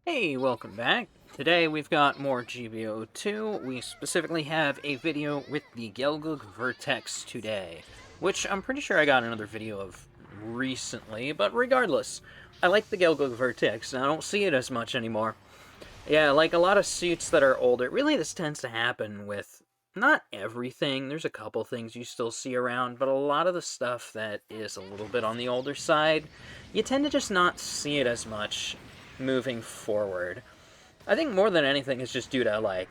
Hey, welcome back. Today we've got more GBO2. We specifically have a video with the Gelgoog Vertex today, which I'm pretty sure I got another video of recently, but regardless, I like the Gelgoog Vertex, and I don't see it as much anymore. Yeah, like a lot of suits that are older, really this tends to happen with not everything. There's a couple things you still see around, but a lot of the stuff that is a little bit on the older side, you tend to just not see it as much moving forward. I think more than anything is just due to, like,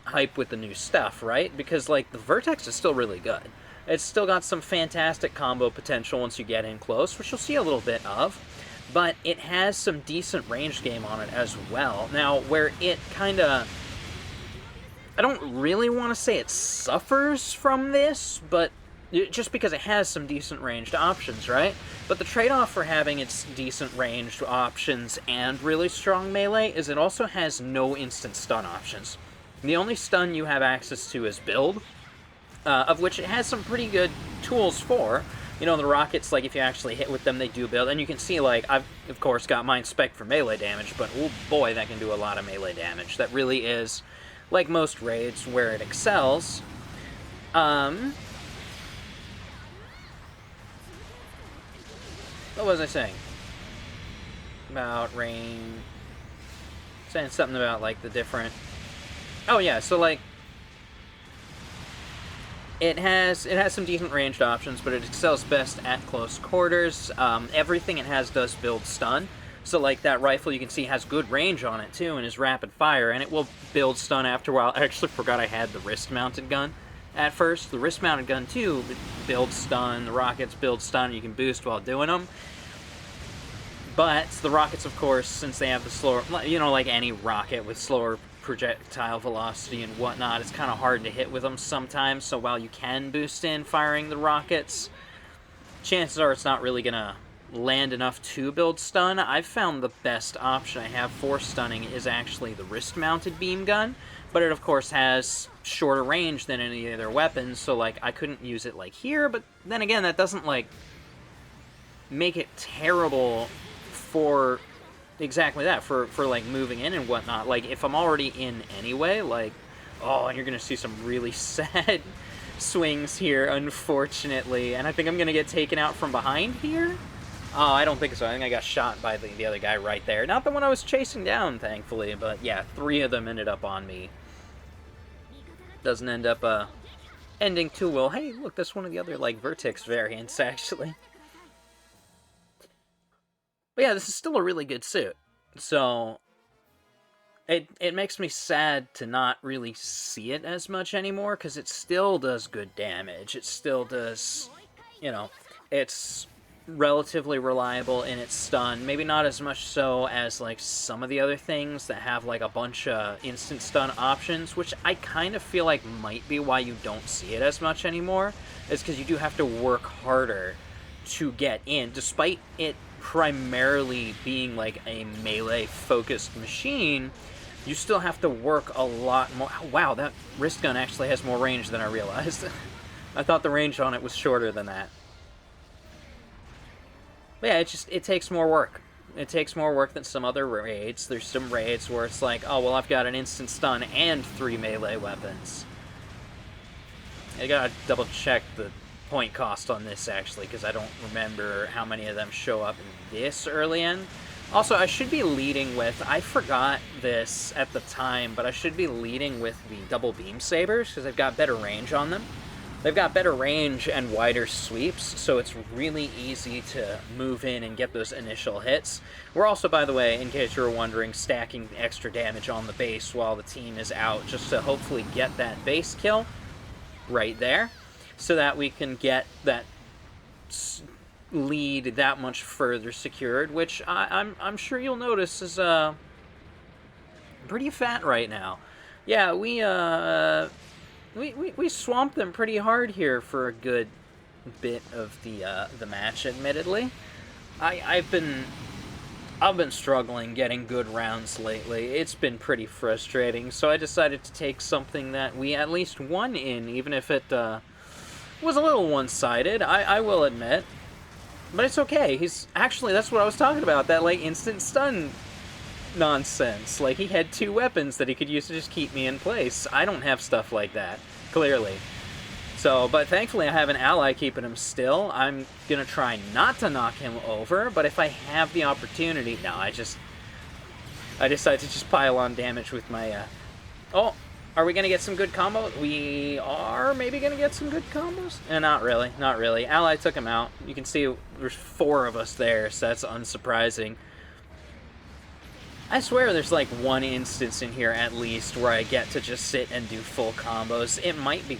hype with the new stuff, right? Because, like, the Vertex is still really good. It's still got some fantastic combo potential once you get in close, which you'll see a little bit of, but it has some decent range game on it as well. Now, where it kind of... I don't really want to say it suffers from this, but just because it has some decent ranged options, right? But the trade-off for having its decent ranged options and really strong melee is it also has no instant stun options. The only stun you have access to is build, of which it has some pretty good tools for. You know, the rockets, like, if you actually hit with them, they do build. And you can see, like, I've, of course, got mine spec'd for melee damage, but, oh boy, that can do a lot of melee damage. That really is, like most raids, where it excels. What was I saying? About rain... Saying something about, like, the different... Oh, yeah, so, like... It has some decent ranged options, but it excels best at close quarters. Everything it has does build stun. So, like, that rifle you can see has good range on it, too, and is rapid fire, and it will build stun after a while. I actually forgot I had the wrist-mounted gun at first. The wrist-mounted gun, too, builds stun. The rockets build stun. You can boost while doing them. But the rockets, of course, since they have the slower... You know, like any rocket with slower projectile velocity and whatnot, it's kind of hard to hit with them sometimes. So while you can boost in firing the rockets, chances are it's not really going to land enough to build stun. I've found the best option I have for stunning is actually the wrist-mounted beam gun, but it of course has shorter range than any of their weapons, so like I couldn't use it like here, but then again that doesn't like make it terrible for exactly that, for like moving in and whatnot. Like if I'm already in anyway, like, oh, and you're gonna see some really sad swings here, unfortunately, and I think I'm gonna get taken out from behind here. Oh, I don't think so. I think I got shot by the other guy right there. Not the one I was chasing down, thankfully, but yeah, 3 of them ended up on me. Doesn't end up, ending too well. Hey, look, that's one of the other, like, Vertex variants, actually. But yeah, this is still a really good suit. So, it makes me sad to not really see it as much anymore, because it still does good damage. It still does, you know, it's relatively reliable in its stun. Maybe not as much so as, like, some of the other things that have, like, a bunch of instant stun options, which I kind of feel like might be why you don't see it as much anymore, is because you do have to work harder to get in, despite it primarily being, like, a melee-focused machine. You still have to work a lot more. Wow, that wrist gun actually has more range than I realized. I thought the range on it was shorter than that. But yeah, it takes more work. It takes more work than some other raids. There's some raids where it's like, oh, well, I've got an instant stun and 3 melee weapons. I gotta double check the point cost on this, actually, because I don't remember how many of them show up this early in. Also, I should be leading with, I forgot this at the time, but I should be leading with the double beam sabers, because they've got better range on them. They've got better range and wider sweeps, so it's really easy to move in and get those initial hits. We're also, by the way, in case you were wondering, stacking extra damage on the base while the team is out, just to hopefully get that base kill right there, so that we can get that lead that much further secured, which I'm sure you'll notice is pretty fat right now. Yeah, we swamped them pretty hard here for a good bit of the match, admittedly. I've been struggling getting good rounds lately. It's been pretty frustrating, so I decided to take something that we at least won in, even if it was a little one-sided, I will admit. But it's okay. He's actually, that's what I was talking about, that like instant stun nonsense. Like, he had 2 weapons that he could use to just keep me in place. I don't have stuff like that, clearly. So, but thankfully I have an ally keeping him still. I'm gonna try not to knock him over, but if I have the opportunity... No, I decide to just pile on damage with my... Oh, are we gonna get some good combos? We are maybe gonna get some good combos? Not really, not really. Ally took him out. You can see there's 4 of us there, so that's unsurprising. I swear there's like one instance in here at least where I get to just sit and do full combos. It might be...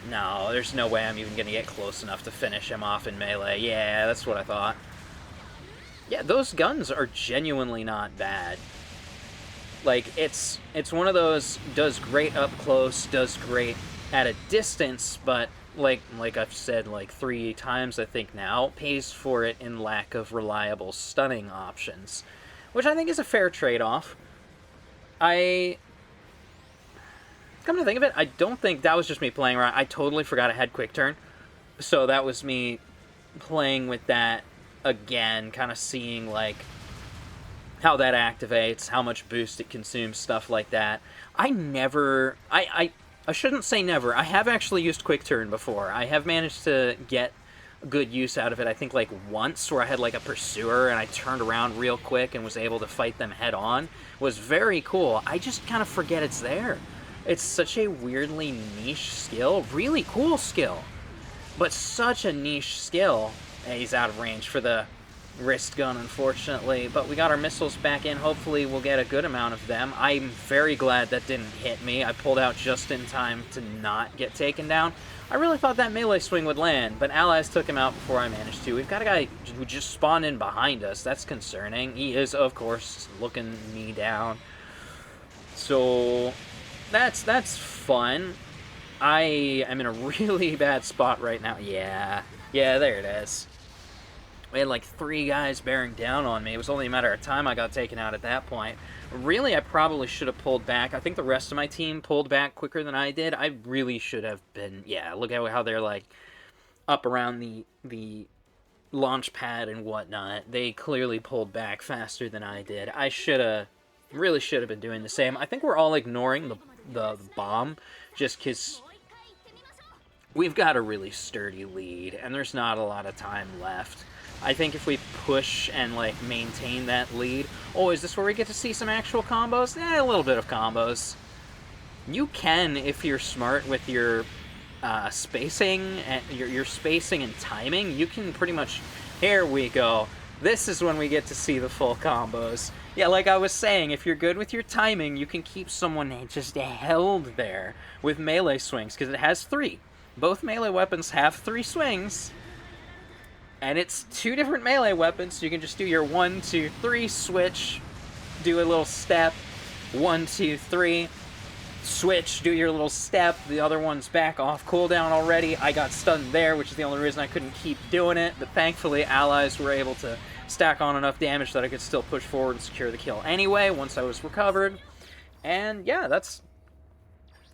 No, there's no way I'm even going to get close enough to finish him off in melee. Yeah, that's what I thought. Yeah, those guns are genuinely not bad. Like, it's one of those, does great up close, does great at a distance, but like I've said like 3 times I think now, pays for it in lack of reliable stunning options. Which I think is a fair trade-off. Come to think of it, I don't think that was just me playing around. I totally forgot I had quick turn. So that was me playing with that again, kind of seeing like how that activates, how much boost it consumes, stuff like that. I shouldn't say never. I have actually used quick turn before. I have managed to get good use out of it, I think like once, where I had like a pursuer and I turned around real quick and was able to fight them head on. It was very cool. I just kind of forget it's there. It's such a weirdly niche skill. Really cool skill, but such a niche skill. And he's out of range for the wrist gun, unfortunately, but we got our missiles back in. Hopefully we'll get a good amount of them. I'm very glad that didn't hit me. I pulled out just in time to not get taken down. I really thought that melee swing would land, but allies took him out before I managed to. We've got a guy who just spawned in behind us. That's concerning. He is, of course, looking me down. So that's fun. I am in a really bad spot right now. Yeah, there it is. We had like 3 guys bearing down on me. It was only a matter of time I got taken out at that point. Really, I probably should have pulled back. I think the rest of my team pulled back quicker than I did. I really should have been... Yeah, look at how they're like up around the launch pad and whatnot. They clearly pulled back faster than I did. I really should have been doing the same. I think we're all ignoring the bomb just because we've got a really sturdy lead and there's not a lot of time left. I think if we push and, like, maintain that lead... Oh, is this where we get to see some actual combos? A little bit of combos. You can, if you're smart with your spacing and your spacing and timing, you can pretty much... Here we go. This is when we get to see the full combos. Yeah, like I was saying, if you're good with your timing, you can keep someone just held there with melee swings, because it has 3. Both melee weapons have 3 swings. And it's 2 different melee weapons, so you can just do your 1, 2, 3 switch, do a little step, 1, 2, 3, switch, do your little step, the other one's back off cooldown already. I got stunned there, which is the only reason I couldn't keep doing it, but thankfully allies were able to stack on enough damage that I could still push forward and secure the kill anyway, once I was recovered. And yeah,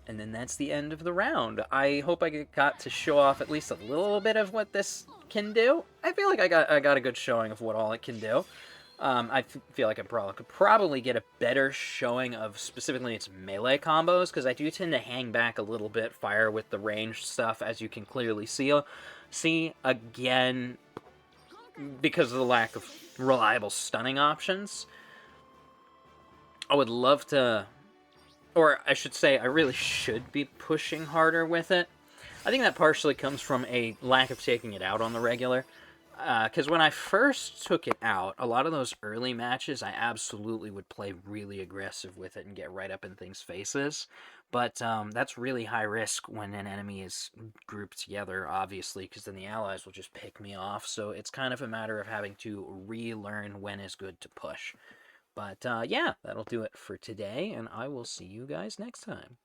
and then that's the end of the round. I hope I got to show off at least a little bit of what this can do. I feel like I got a good showing of what all it can do. I feel like I could probably get a better showing of specifically its melee combos, because I do tend to hang back a little bit, fire with the ranged stuff, as you can clearly see again, because of the lack of reliable stunning options. I would love to... Or I should say, I really should be pushing harder with it. I think that partially comes from a lack of taking it out on the regular. Because when I first took it out, a lot of those early matches, I absolutely would play really aggressive with it and get right up in things' faces. But that's really high risk when an enemy is grouped together, obviously, because then the allies will just pick me off. So it's kind of a matter of having to relearn when is good to push. But yeah, that'll do it for today, and I will see you guys next time.